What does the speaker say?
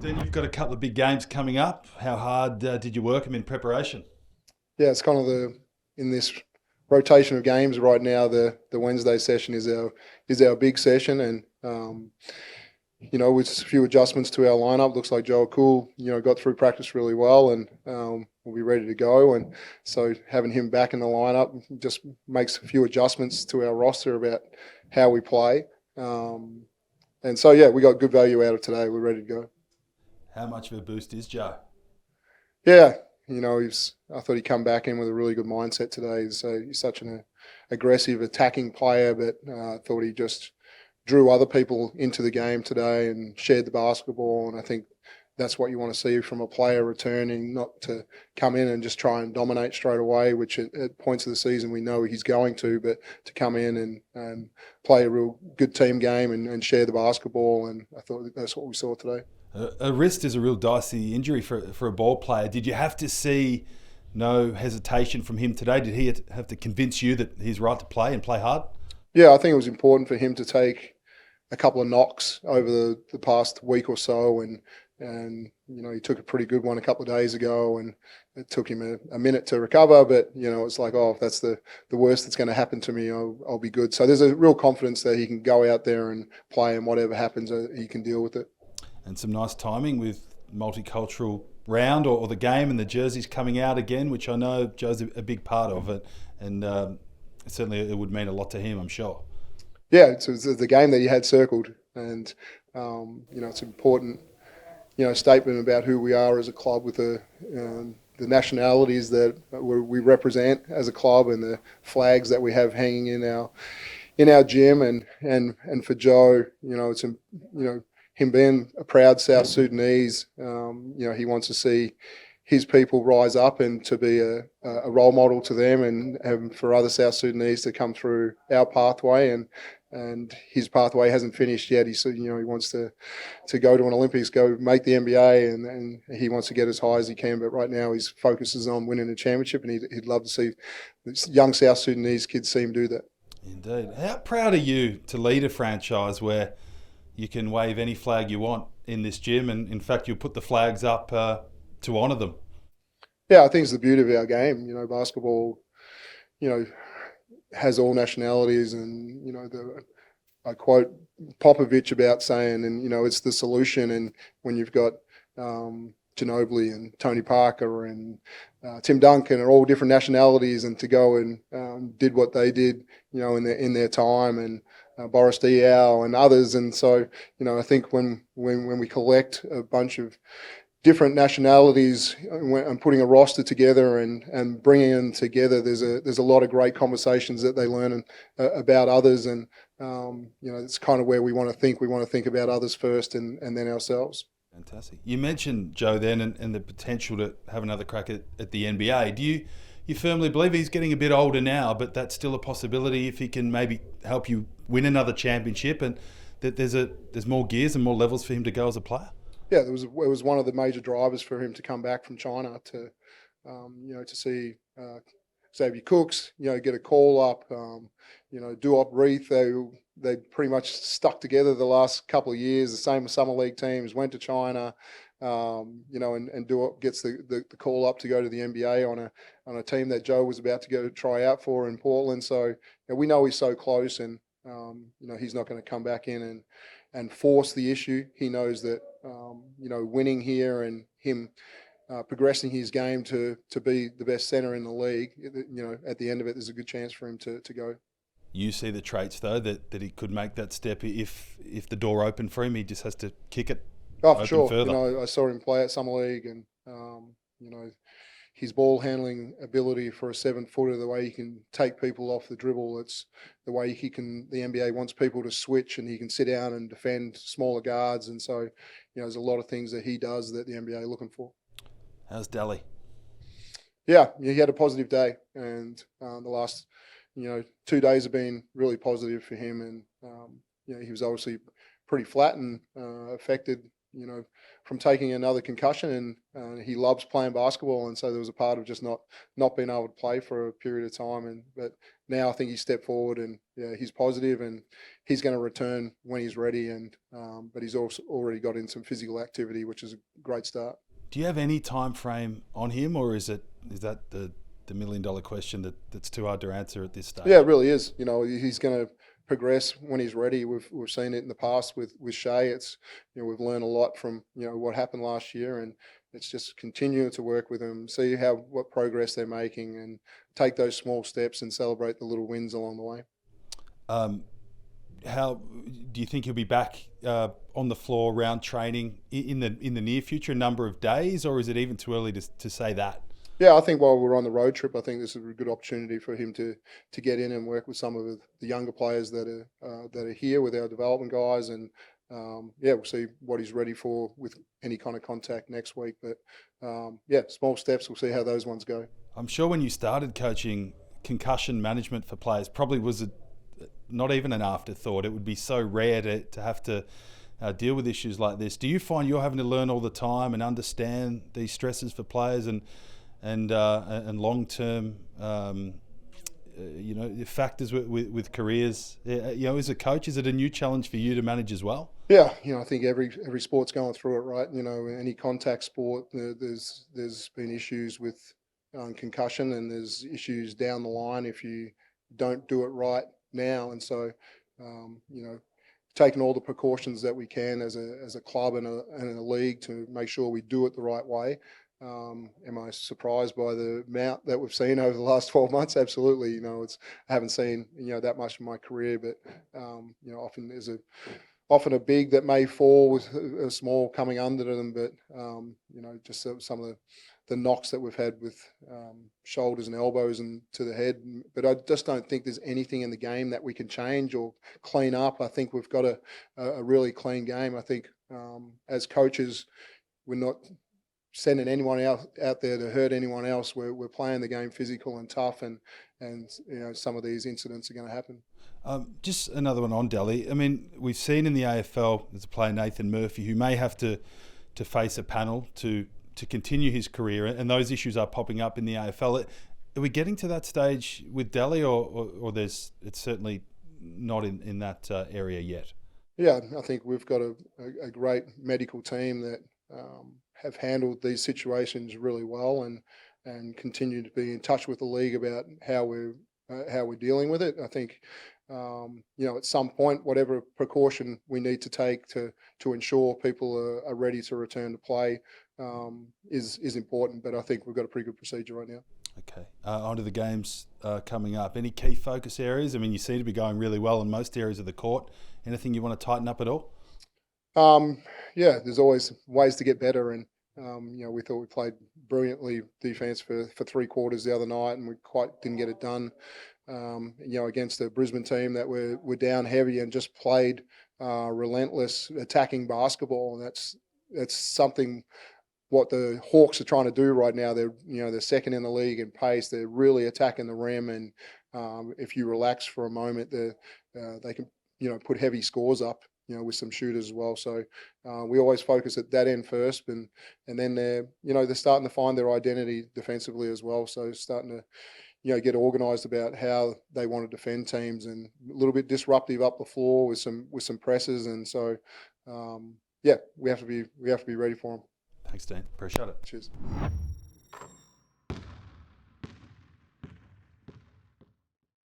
Then you've got a couple of big games coming up. How hard did you work them in preparation? Yeah, it's kind of in this rotation of games right now. The Wednesday session is our big session, and with a few adjustments to our lineup, looks like Jo Lual-Acuil, got through practice really well, and will be ready to go. And so having him back in the lineup just makes a few adjustments to our roster about how we play. Um, and so yeah, we got good value out of today. We're ready to go. How much of a boost is Joe? Yeah, I thought he'd come back in with a really good mindset today. He's such an aggressive, attacking player, but I thought he just drew other people into the game today and shared the basketball. And I think that's what you want to see from a player returning, not to come in and just try and dominate straight away, which at points of the season we know he's going to, but to come in and play a real good team game and share the basketball. And I thought that's what we saw today. A wrist is a real dicey injury for a ball player. Did you have to see no hesitation from him today? Did he have to convince you that he's right to play and play hard? Yeah, I think it was important for him to take a couple of knocks over the past week or so, and he took a pretty good one a couple of days ago, and it took him a minute to recover. But it's like, oh, if that's the worst that's going to happen to me, I'll be good. So there's a real confidence that he can go out there and play, and whatever happens, he can deal with it. And some nice timing with multicultural round or the game and the jerseys coming out again, which I know Joe's a big part of it, and certainly it would mean a lot to him, I'm sure. Yeah, it's the game that he had circled, and it's an important statement about who we are as a club with the nationalities that we represent as a club and the flags that we have hanging in our gym, and for Joe, it's him being a proud South Sudanese. He wants to see his people rise up and to be a role model to them, and for other South Sudanese to come through our pathway, and his pathway hasn't finished yet. He wants to go to an Olympics, go make the NBA, and he wants to get as high as he can. But right now his focus is on winning a championship, and he'd love to see young South Sudanese kids see him do that. Indeed. How proud are you to lead a franchise where you can wave any flag you want in this gym, and in fact you'll put the flags up to honour them? Yeah, I think it's the beauty of our game. Basketball, has all nationalities, and I quote Popovich about saying, and it's the solution. And when you've got Ginobili and Tony Parker and Tim Duncan are all different nationalities, and to go and did what they did, in their time, and Boris Diaw and others. And so, I think when we collect a bunch of different nationalities and putting a roster together and bringing them together, there's a lot of great conversations that they learn about others, and it's kind of where we want to think. We want to think about others first, and then ourselves. Fantastic. You mentioned Joe then, and the potential to have another crack at the NBA. Do you firmly believe he's getting a bit older now, but that's still a possibility if he can maybe help you win another championship, and that there's more gears and more levels for him to go as a player? Yeah, it was one of the major drivers for him to come back from China to see Xavier Cooks, get a call up, Duop Reith. They pretty much stuck together the last couple of years. The same with summer league teams. Went to China, and Duop gets the call up to go to the NBA on a team that Joe was about to go try out for in Portland. So we know he's so close, and he's not going to come back in and force the issue. He knows that winning here and him progressing his game to be the best center in the league, at the end of it, there's a good chance for him to go. You see the traits though that he could make that step if the door opened for him. He just has to kick it Oh, for open sure. further. I saw him play at summer league, and his ball handling ability for a 7-footer, the way he can take people off the dribble, it's the way the NBA wants people to switch, and he can sit down and defend smaller guards. And so, there's a lot of things that he does that the NBA are looking for. How's Daly? Yeah, he had a positive day, and the last, 2 days have been really positive for him. And, he was obviously pretty flat and affected from taking another concussion, and he loves playing basketball, and so there was a part of just not being able to play for a period of time. But now I think he stepped forward, and he's positive, and he's going to return when he's ready. And but he's also already got in some physical activity, which is a great start. Do you have any time frame on him, or is that the $1 million question that's too hard to answer at this stage? Yeah, it really is. He's going to progress when he's ready. We've seen it in the past with Shea. It's we've learned a lot from what happened last year, and it's just continuing to work with them, see what progress they're making, and take those small steps and celebrate the little wins along the way. How do you think he'll be back on the floor around training in the near future, a number of days, or is it even too early to say that? Yeah, I think while we're on the road trip, I think this is a good opportunity for him to get in and work with some of the younger players that are here with our development guys, and we'll see what he's ready for with any kind of contact next week. But small steps. We'll see how those ones go. I'm sure when you started coaching, concussion management for players probably was not even an afterthought. It would be so rare to have to deal with issues like this. Do you find you're having to learn all the time and understand these stresses for players and long-term, factors with careers? As a coach, is it a new challenge for you to manage as well? Yeah, I think every sport's going through it, right? Any contact sport, there's been issues with concussion, and there's issues down the line if you don't do it right now. And so, taking all the precautions that we can as a club and a league to make sure we do it the right way. Am I surprised by the amount that we've seen over the last 12 months? Absolutely. I haven't seen that much in my career, but often there's often a big that may fall with a small coming under them, but just some of the knocks that we've had with shoulders and elbows and to the head. But I just don't think there's anything in the game that we can change or clean up. I think we've got a really clean game. I think as coaches, we're not sending anyone out there to hurt anyone else. We're playing the game physical and tough, and some of these incidents are going to happen. Just another one on Delhi. I mean, we've seen in the AFL there's a player, Nathan Murphy, who may have to face a panel to continue his career, and those issues are popping up in the AFL. Are we getting to that stage with Delhi, or it's certainly not in that area yet? Yeah, I think we've got a great medical team that have handled these situations really well, and continue to be in touch with the league about how we're dealing with it. I think at some point, whatever precaution we need to take to ensure people are ready to return to play is important. But I think we've got a pretty good procedure right now. Okay, onto the games coming up. Any key focus areas? I mean, you seem to be going really well in most areas of the court. Anything you want to tighten up at all? There's always ways to get better, and we thought we played brilliantly defense for 3 quarters the other night, and we quite didn't get it done. Against a Brisbane team that were down heavy and just played relentless attacking basketball, and that's something what the Hawks are trying to do right now. They're second in the league in pace. They're really attacking the rim, and if you relax for a moment, they can put heavy scores up. With some shooters as well. So we always focus at that end first, and then they're starting to find their identity defensively as well. So starting to get organised about how they want to defend teams, and a little bit disruptive up the floor with some presses. And so we have to be ready for them. Thanks, Dean. Appreciate it. Cheers.